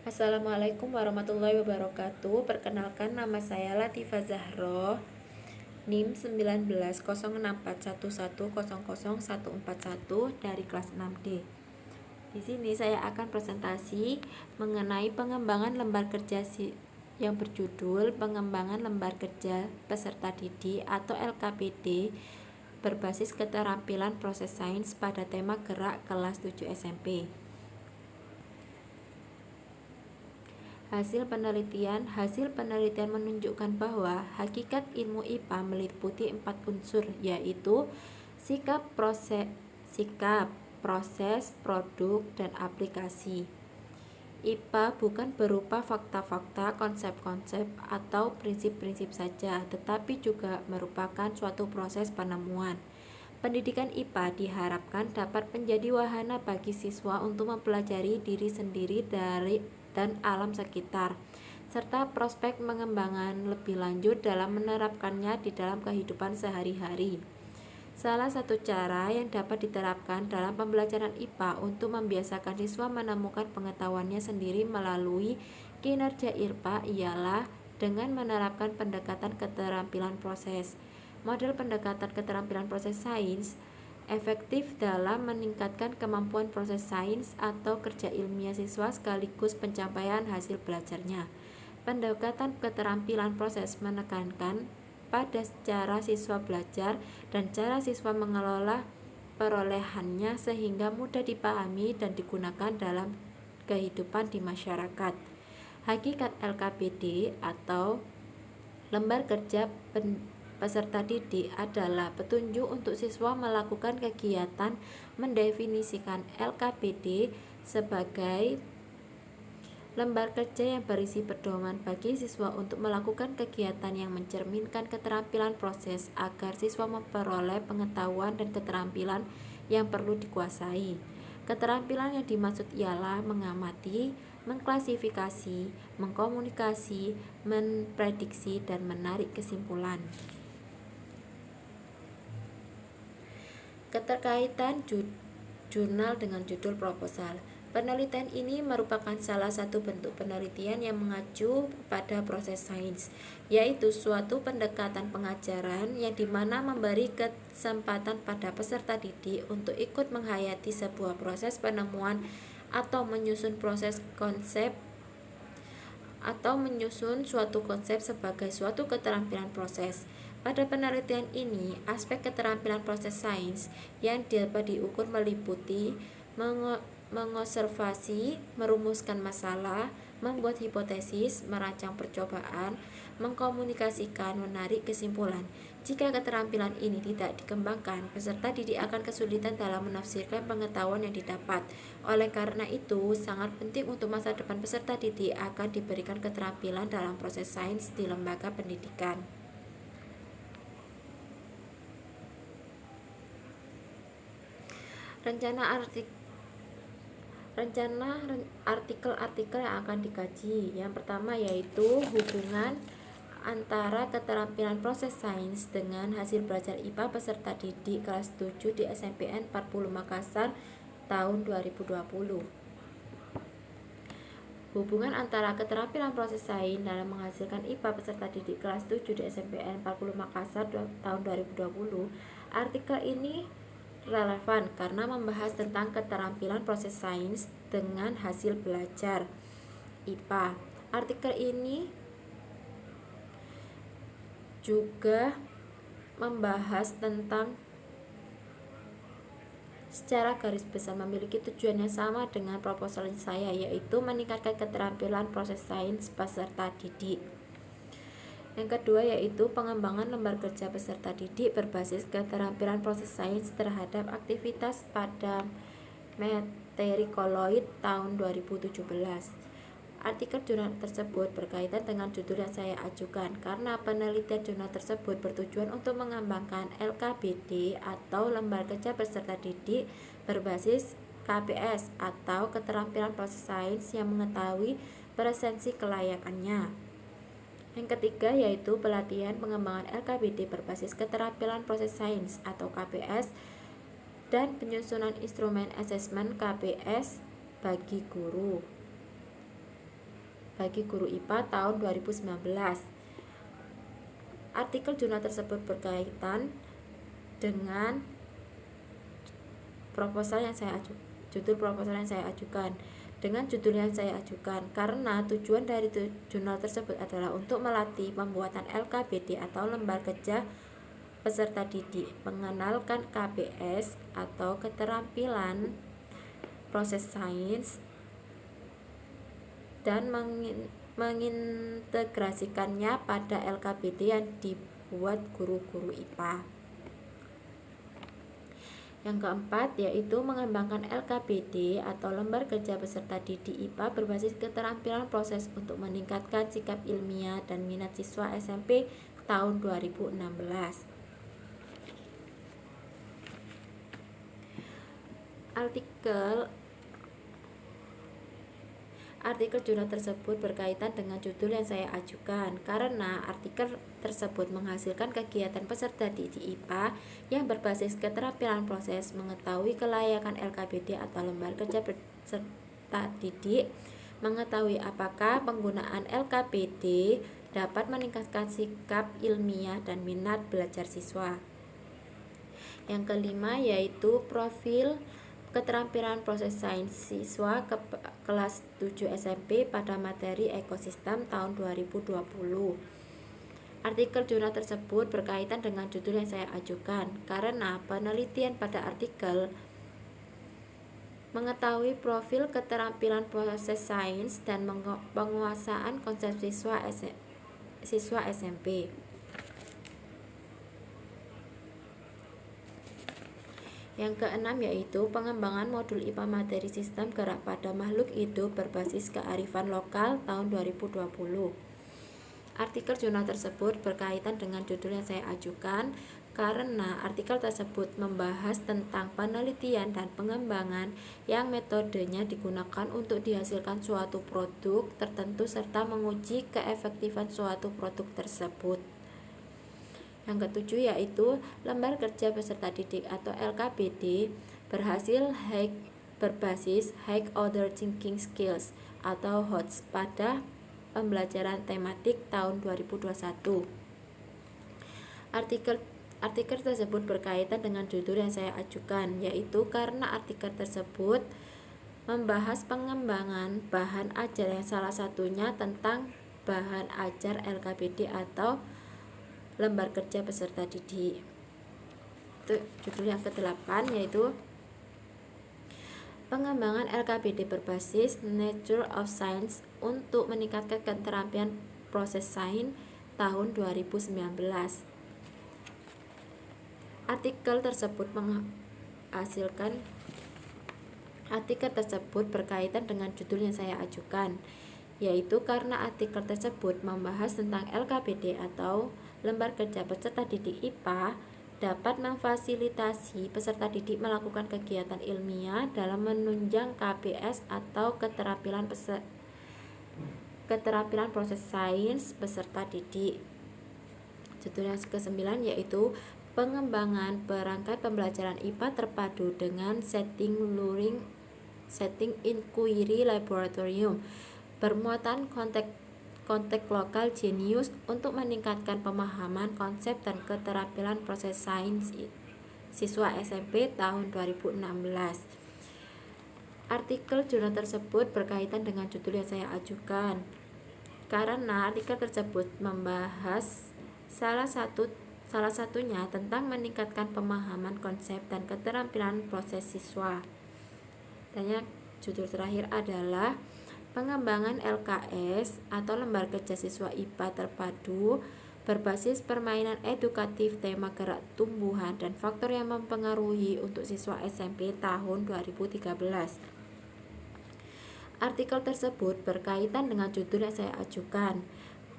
Assalamualaikum warahmatullahi wabarakatuh. Perkenalkan, nama saya Latifah Zahro, NIM 19064111000141 dari kelas 6D. Di sini saya akan presentasi mengenai pengembangan lembar kerja yang berjudul Pengembangan Lembar Kerja Peserta Didik atau LKPD berbasis keterampilan proses sains pada tema gerak kelas 7 SMP. Hasil penelitian menunjukkan bahwa hakikat ilmu IPA meliputi 4 unsur, yaitu sikap, proses, produk, dan aplikasi. IPA bukan berupa fakta-fakta, konsep-konsep, atau prinsip-prinsip saja, tetapi juga merupakan suatu proses penemuan. Pendidikan IPA diharapkan dapat menjadi wahana bagi siswa untuk mempelajari diri sendiri dan alam sekitar, serta prospek pengembangan lebih lanjut dalam menerapkannya di dalam kehidupan sehari-hari. Salah satu cara yang dapat diterapkan dalam pembelajaran IPA untuk membiasakan siswa menemukan pengetahuannya sendiri melalui kinerja IPA ialah dengan menerapkan pendekatan keterampilan proses. Model pendekatan keterampilan proses sains efektif dalam meningkatkan kemampuan proses sains atau kerja ilmiah siswa sekaligus pencapaian hasil belajarnya. Pendekatan keterampilan proses menekankan pada cara siswa belajar dan cara siswa mengelola perolehannya sehingga mudah dipahami dan digunakan dalam kehidupan di masyarakat. Hakikat LKPD atau lembar kerja peserta didik adalah petunjuk untuk siswa melakukan kegiatan mendefinisikan LKPD sebagai lembar kerja yang berisi pedoman bagi siswa untuk melakukan kegiatan yang mencerminkan keterampilan proses agar siswa memperoleh pengetahuan dan keterampilan yang perlu dikuasai. Keterampilan yang dimaksud ialah mengamati, mengklasifikasi, mengkomunikasi, memprediksi, dan menarik kesimpulan. Keterkaitan jurnal dengan judul proposal. Penelitian ini merupakan salah satu bentuk penelitian yang mengacu pada proses sains, yaitu suatu pendekatan pengajaran yang dimana memberi kesempatan pada peserta didik untuk ikut menghayati sebuah proses penemuan atau menyusun suatu konsep sebagai suatu keterampilan proses. Pada penelitian ini, aspek keterampilan proses sains yang dapat diukur meliputi mengobservasi, merumuskan masalah, membuat hipotesis, merancang percobaan, mengkomunikasikan, menarik kesimpulan. Jika keterampilan ini tidak dikembangkan, peserta didik akan kesulitan dalam menafsirkan pengetahuan yang didapat. Oleh karena itu, sangat penting untuk masa depan peserta didik akan diberikan keterampilan dalam proses sains di lembaga pendidikan. Rencana artikel-artikel yang akan dikaji. Yang pertama yaitu hubungan antara keterampilan proses sains dengan hasil belajar IPA peserta didik kelas 7 di SMPN 40 Makassar tahun 2020. Hubungan antara keterampilan proses sains dalam menghasilkan IPA peserta didik kelas 7 di SMPN 40 Makassar tahun 2020. Artikel ini relevan karena membahas tentang keterampilan proses sains dengan hasil belajar IPA. Artikel ini juga membahas tentang secara garis besar memiliki tujuan yang sama dengan proposal saya, yaitu meningkatkan keterampilan proses sains peserta didik. Yang kedua yaitu pengembangan lembar kerja peserta didik berbasis keterampilan proses sains terhadap aktivitas pada materi koloid tahun 2017. Artikel jurnal tersebut berkaitan dengan judul yang saya ajukan karena penelitian jurnal tersebut bertujuan untuk mengembangkan LKPD atau lembar kerja peserta didik berbasis KPS atau keterampilan proses sains yang mengetahui presensi kelayakannya. Yang ketiga yaitu pelatihan pengembangan LKPD berbasis keterampilan proses sains atau KPS dan penyusunan instrumen asesmen KPS bagi guru. bagi guru IPA tahun 2019. Artikel jurnal tersebut berkaitan dengan judul proposal yang saya ajukan. Dengan judul yang saya ajukan karena tujuan dari jurnal tersebut adalah untuk melatih pembuatan LKBD atau lembar kerja peserta didik, mengenalkan KBS atau keterampilan proses sains, dan mengintegrasikannya pada LKBD yang dibuat guru-guru IPA. Yang keempat yaitu mengembangkan LKBD atau lembar kerja peserta didik IPA berbasis keterampilan proses untuk meningkatkan sikap ilmiah dan minat siswa SMP tahun 2016. Artikel jurnal tersebut berkaitan dengan judul yang saya ajukan karena artikel tersebut menghasilkan kegiatan peserta didik IPA yang berbasis keterampilan proses, mengetahui kelayakan LKBD atau lembar kerja peserta didik, mengetahui apakah penggunaan LKBD dapat meningkatkan sikap ilmiah dan minat belajar siswa. Yang kelima yaitu profil keterampilan proses sains siswa kelas 7 SMP pada materi ekosistem tahun 2020. Artikel jurnal tersebut berkaitan dengan judul yang saya ajukan karena penelitian pada artikel mengetahui profil keterampilan proses sains dan penguasaan konsep siswa SMP. Yang keenam yaitu pengembangan modul IPA materi sistem gerak pada makhluk hidup berbasis kearifan lokal tahun 2020. Artikel jurnal tersebut berkaitan dengan judul yang saya ajukan karena artikel tersebut membahas tentang penelitian dan pengembangan yang metodenya digunakan untuk dihasilkan suatu produk tertentu serta menguji keefektifan suatu produk tersebut. Yang ketujuh yaitu lembar kerja peserta didik atau LKBD berbasis High Order Thinking Skills atau HOTS pada pembelajaran tematik tahun 2021. Artikel tersebut berkaitan dengan judul yang saya ajukan, yaitu karena artikel tersebut membahas pengembangan bahan ajar yang salah satunya tentang bahan ajar LKBD atau lembar kerja peserta didik. Itu judul yang ke-8 yaitu pengembangan LKBD berbasis Nature of Science untuk meningkatkan keterampilan proses sains tahun 2019. Artikel tersebut berkaitan dengan judul yang saya ajukan, yaitu karena artikel tersebut membahas tentang LKBD atau lembar kerja peserta didik IPA dapat memfasilitasi peserta didik melakukan kegiatan ilmiah dalam menunjang KBS atau keterampilan proses sains peserta didik. Judul yang ke-9 yaitu pengembangan perangkat pembelajaran IPA terpadu dengan setting inquiry laboratorium bermuatan konteks lokal Genius untuk meningkatkan pemahaman konsep dan keterampilan proses sains siswa SMP tahun 2016. Artikel jurnal tersebut berkaitan dengan judul yang saya ajukan karena artikel tersebut membahas salah satunya tentang meningkatkan pemahaman konsep dan keterampilan proses siswa. Dan yang judul terakhir adalah pengembangan LKS atau lembar kerja siswa IPA terpadu berbasis permainan edukatif tema gerak tumbuhan dan faktor yang mempengaruhi untuk siswa SMP tahun 2013. Artikel tersebut berkaitan dengan judul yang saya ajukan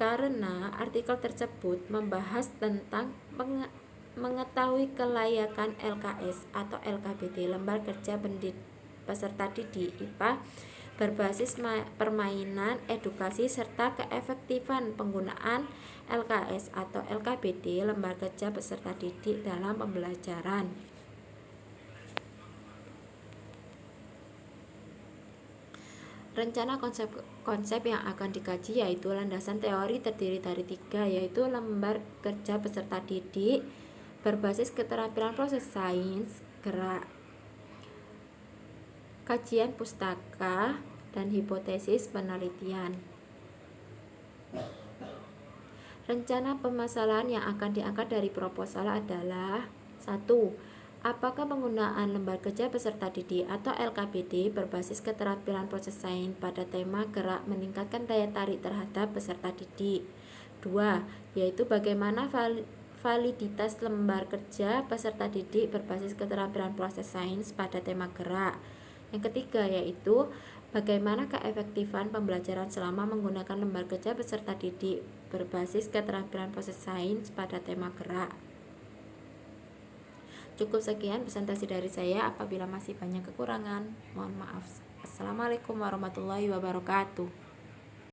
karena artikel tersebut membahas tentang mengetahui kelayakan LKS atau LKBD lembar kerja peserta didik IPA berbasis permainan edukasi serta keefektifan penggunaan LKS atau LKBD lembar kerja peserta didik dalam pembelajaran. Rencana konsep-konsep yang akan dikaji yaitu landasan teori terdiri dari 3, yaitu lembar kerja peserta didik berbasis keterampilan proses sains, gerak, kajian pustaka, dan hipotesis penelitian. Rencana permasalahan yang akan diangkat dari proposal adalah 1. Apakah penggunaan lembar kerja peserta didik atau LKPD berbasis keterampilan proses sains pada tema gerak meningkatkan daya tarik terhadap peserta didik? 2. Yaitu bagaimana validitas lembar kerja peserta didik berbasis keterampilan proses sains pada tema gerak. Yang ketiga yaitu bagaimana keefektifan pembelajaran selama menggunakan lembar kerja peserta didik berbasis keterampilan proses sains pada tema gerak. Cukup sekian presentasi dari saya. Apabila masih banyak kekurangan, mohon maaf. Assalamualaikum warahmatullahi wabarakatuh.